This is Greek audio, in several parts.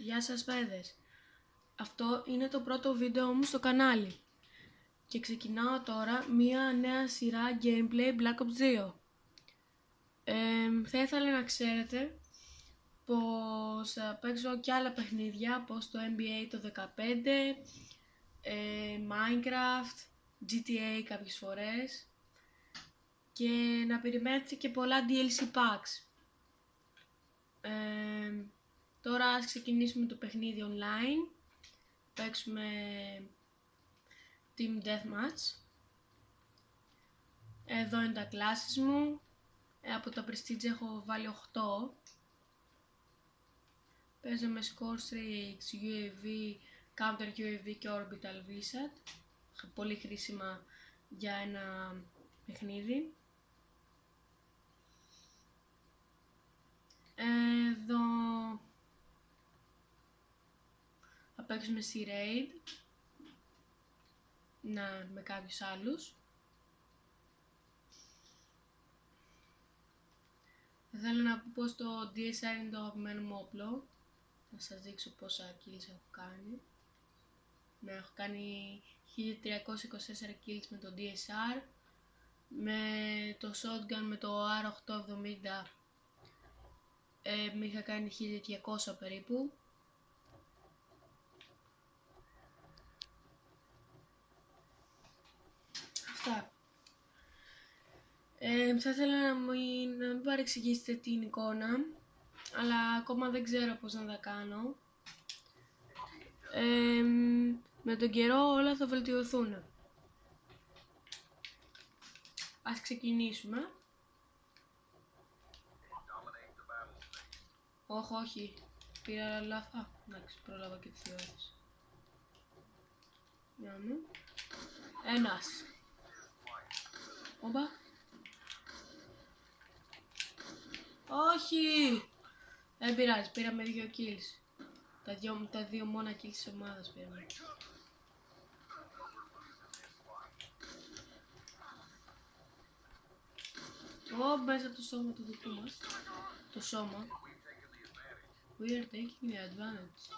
Γεια σας παιδες. Αυτό είναι το πρώτο βίντεο μου στο κανάλι. Και ξεκινάω τώρα μία νέα σειρά gameplay Black Ops 2. Θα ήθελα να ξέρετε πως θα παίξω και άλλα παιχνίδια, όπως το NBA το 15, Minecraft, GTA κάποιες φορές, και να περιμένετε και πολλά DLC packs. Τώρα ας ξεκινήσουμε το παιχνίδι online. Παίξουμε Team Deathmatch. Εδώ είναι τα classes μου. Από τα Prestige έχω βάλει 8. Παίζω με Score Streaks, UAV, Counter UAV και Orbital VSAT. Πολύ χρήσιμα για ένα παιχνίδι. Εδώ θα παίξουμε στη Raid με κάποιους άλλους. Θέλω να πω πως το DSR είναι το αγαπημένο μου όπλο. Θα σας δείξω πόσα kills έχω κάνει. Έχω κάνει 1324 kills με το DSR. Με το shotgun, με το R870 είχα κάνει 1200 περίπου. Αυτά. Θα ήθελα να μην παρεξηγήσετε την εικόνα, αλλά ακόμα δεν ξέρω πώς να τα κάνω. Με τον καιρό όλα θα βελτιωθούν. Ας ξεκινήσουμε. Όχι, πήρα λάθος. Εντάξει, πρόλαβα και τις ώρες. Για μου. Ένας. Όπα. Όχι! Δεν πειράζει, πήραμε 2 kills. Τα δύο μόνα kills της ομάδας πήραμε. Μέσα από το σώμα του δικού μας. Το σώμα. We are taking the advantage.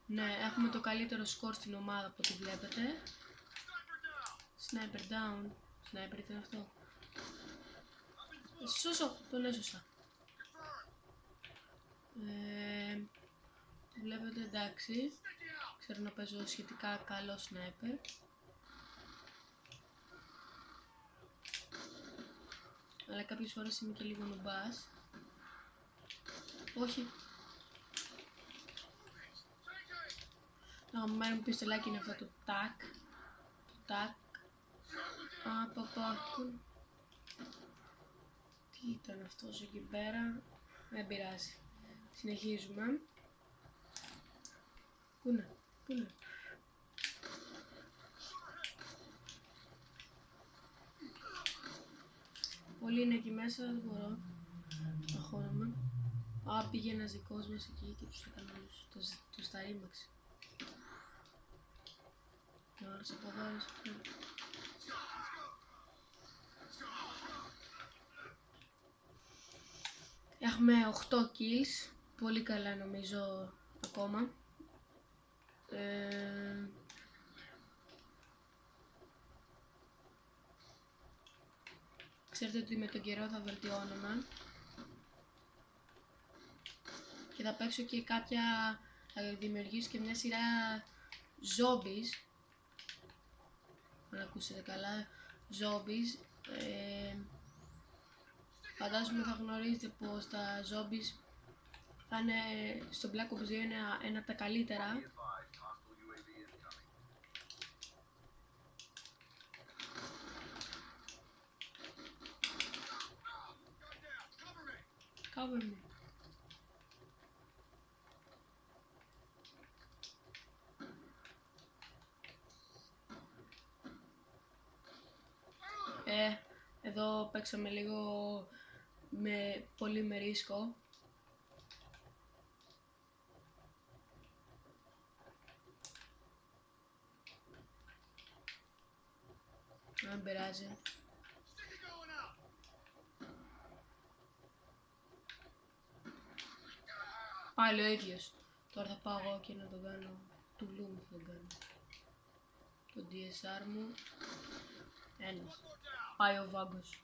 Ναι, έχουμε το καλύτερο σκορ στην ομάδα από ό,τι βλέπετε. Sniper down. Sniper ήταν αυτό. Σώσω, τον έσωσα. Βλέπετε, εντάξει. Ξέρω να παίζω σχετικά καλό sniper. Αλλά κάποιες φορές είμαι και λίγο νουμπάς. Όχι. Το αγαπημένο μου πιστολάκι είναι αυτό το τάκ. Το τάκ. Τι ήταν αυτός εκεί πέρα. Δεν πειράζει. Συνεχίζουμε. Πού είναι. Πολλοί είναι εκεί μέσα, δεν μπορώ. Προχώραμε. Πήγε ένας δικός μας εκεί και τους έκανε τους τα ρήμαξε. Τώρα σε ποδάρες. Έχουμε 8 kills. Πολύ καλά νομίζω ακόμα. Ξέρετε ότι με τον καιρό θα βελτιώνομαι. Και θα παίξω και θα δημιουργήσω και μια σειρά zombies. Αν ακούσετε καλά, zombies. Φαντάζομαι θα γνωρίζετε πως τα zombies θα είναι στο Black Ops 2 ένα από τα καλύτερα. Cover me. Εδώ παίξαμε λίγο πολύ με ρίσκο. Δεν πειράζει. Πάλι ο ίδιος. Τώρα θα πάω εγώ και να τον κάνω τουλούμ, θα τον κάνω. Το DSR μου. Ένας. Πάει ο Βάγκος.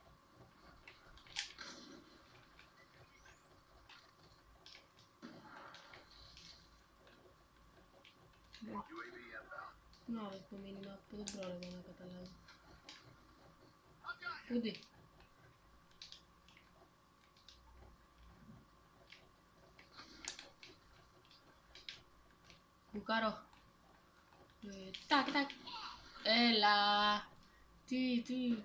Να δω το μήνυμα που δεν πρόλαβα να καταλάβω. Πούντι. Μπουκάρω. Τάκ, τάκ. Έλα. Τι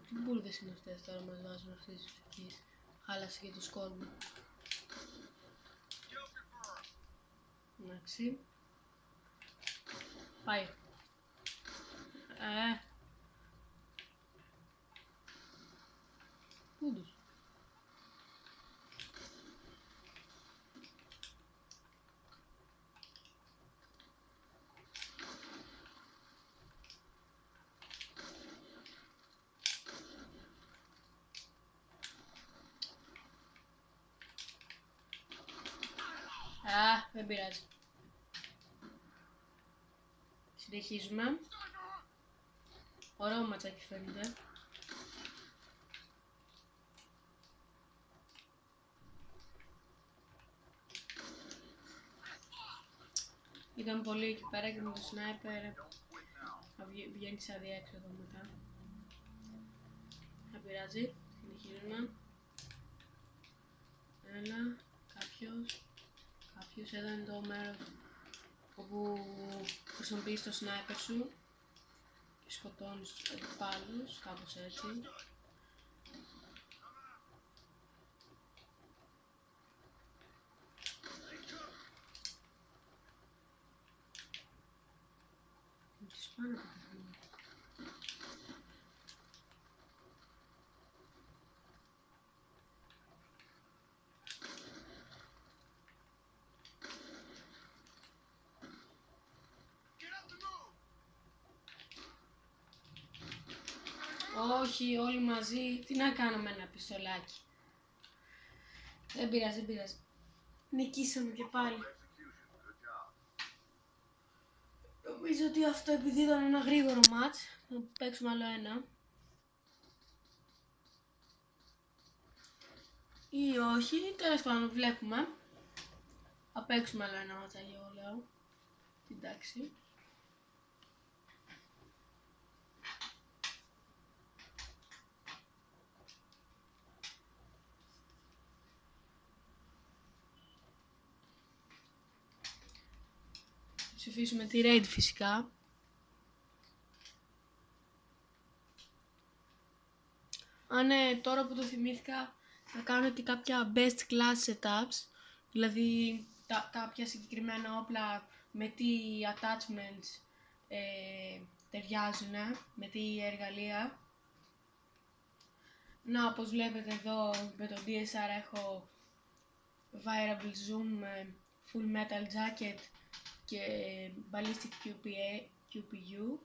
μπουρδες είναι αυτές τώρα μας βάζουν αυτές τις ψυχίες. Χάλασε και το σκορ μου. Εντάξει. Πάει. Πούντους. Δεν πειράζει. Συνεχίζουμε. Ωραίο ματσάκι φαίνεται. Ήταν πολύ εκεί πέρα και με το σνάιπερ θα βγαίνει σαν διέξοδο μετά. Δεν πειράζει. Συνεχίζουμε. Ένα, κάποιος, εδώ είναι το μέρος όπου χρησιμοποιείς το σνάιπερ σου και σκοτώνεις τους αντιπάλους, κάπως έτσι. Όχι, όλοι μαζί. Τι να κάνω με ένα πιστολάκι. Δεν πειράζει, δεν πειράζει. Νικήσαμε και πάλι. Νομίζω ότι αυτό, επειδή ήταν ένα γρήγορο μάτς, θα παίξουμε άλλο ένα. Ή όχι, τέλος πάντων βλέπουμε. Θα παίξουμε άλλο ένα ματσάκι, εγώ λέω. Εντάξει. Ψηφίσουμε τη raid φυσικά. Ναι, τώρα που το θυμήθηκα θα κάνω και κάποια best class setups. Δηλαδή κάποια συγκεκριμένα όπλα με τι attachments ταιριάζουν, με τι εργαλεία. Να, όπως βλέπετε εδώ με το DSR έχω variable zoom, full metal jacket και ballistic QPU.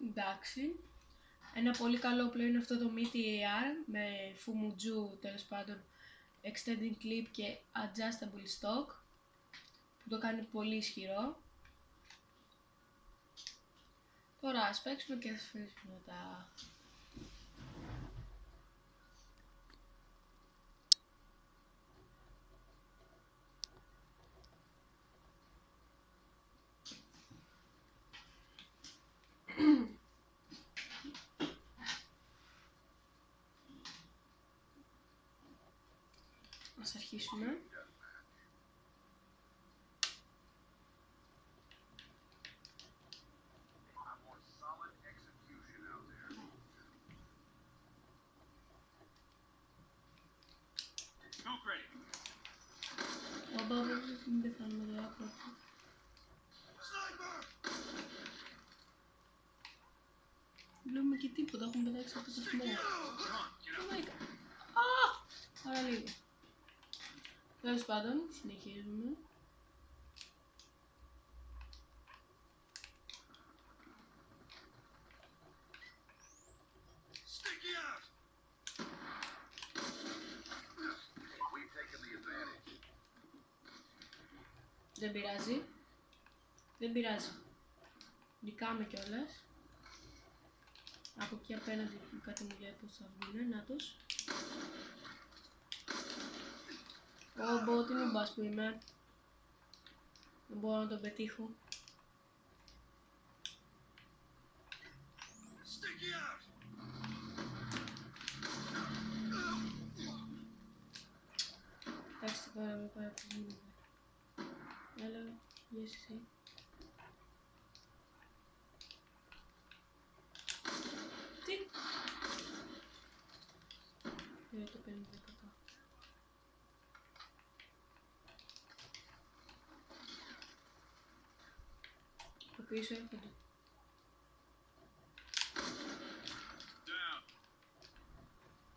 Εντάξει. Ένα πολύ καλό όπλο είναι αυτό το MIDI AR με Fumuju, τέλος πάντων extending clip και adjustable stock που το κάνει πολύ ισχυρό. Τώρα ας παίξουμε και ας αφήσουμε τα... Ας αρχίσουμε. Μην πεθάνουμε τώρα πρώτα. Δεν βλέπουμε και τίποτα, έχουμε πετάξει από το smoke. Άρα λίγο. Τέλος πάντων, συνεχίζουμε. Δεν πειράζει. Δεν πειράζει. Νικάμε κιόλας. Από εκεί απέναντι κάτι μου λέει πως θα βγουνε. Να τους. Ω, τι νουμπάς που είμαι. Δεν μπορώ να τον πετύχω. Εντάξει, τώρα με πάει από γίνει. Έλα, βγες εσύ. Τι! Το 50%. Το πίσω έρχονται.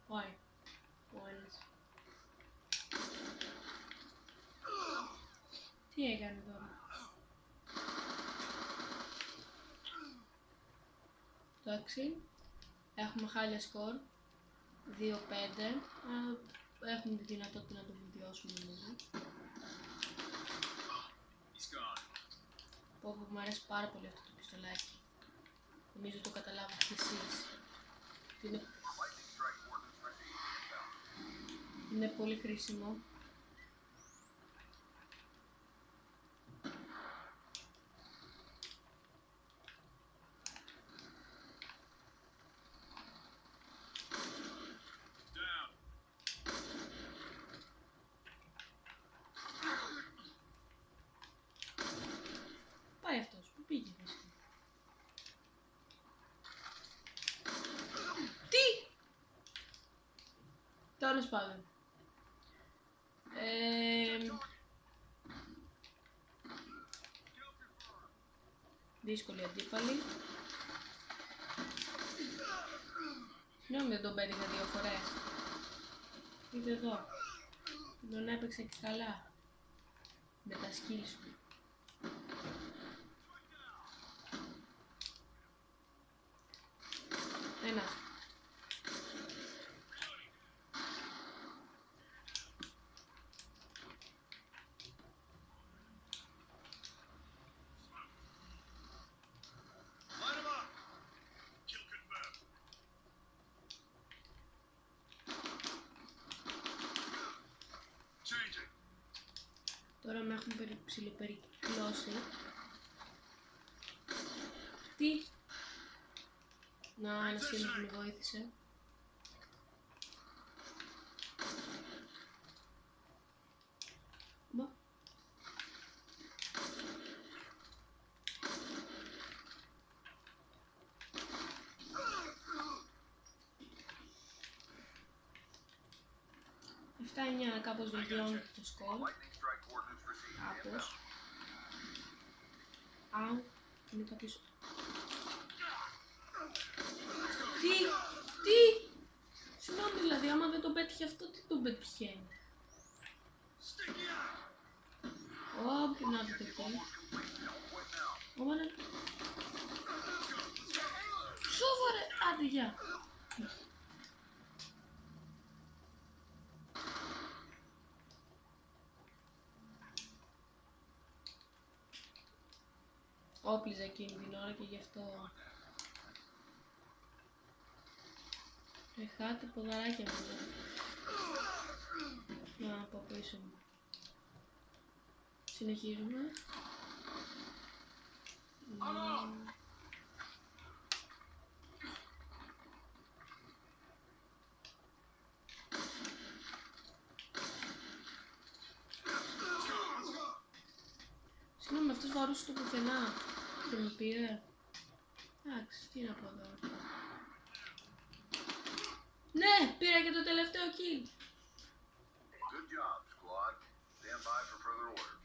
Πάει. Ο ένας. Τι έκανε τώρα. Εντάξει. Έχουμε χάλια σκορ. 2-5. Έχουμε τη δυνατότητα να το βελτιώσουμε νομίζω. Πω, μου αρέσει πάρα πολύ αυτό το πιστολάκι. Νομίζω το καταλάβετε κι εσείς. Είναι πολύ χρήσιμο. Πάει αυτός, που πήγε βασικά. Τι! Τέλος πάντων. Δύσκολη αντίπαλη. Συγγνώμη, δεν τον πέτυχα 2 φορές. Δείτε εδώ. Τον έπαιξα και καλά. Με τα σκύλ σου. Ένας. Τώρα με έχουν ψιλοπερικυκλώσει. Τι! Να, ένας φίλος με βοήθησε. Μπα. Αυτά 9 κάπως βελτιώνει το σκορ. Κάπως. Αου, είναι κάποιος. Τι! Συγγνώμη δηλαδή, άμα δεν τον πέτυχε αυτό, τι τον πετυχαίνει. Ω, και να δείτε εκεί. Ω, ναι. Σόβαρε, άντε, γεια. Όπλιζα εκείνη την ώρα και γι' αυτό. Χάτε ποδαράκια μου. Να, από πίσω μου. Συνεχίζουμε. Συγγνώμη, αυτός βαρούσε το πουθενά και με πήρε. Εντάξει, τι να πω τώρα. Ναι, πήρα και το τελευταίο kill. Good job, squad. Stand by for further orders.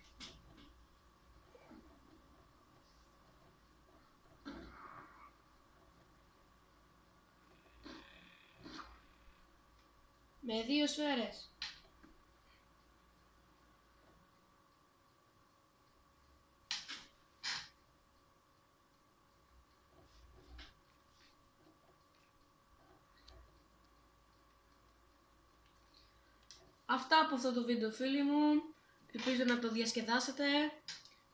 Με 2 σφαίρες. Αυτά από αυτό το βίντεο, φίλοι μου. Ελπίζω να το διασκεδάσετε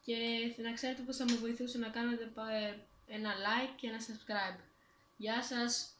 και να ξέρετε πως θα με βοηθούσε να κάνετε ένα like και ένα subscribe. Γεια σας!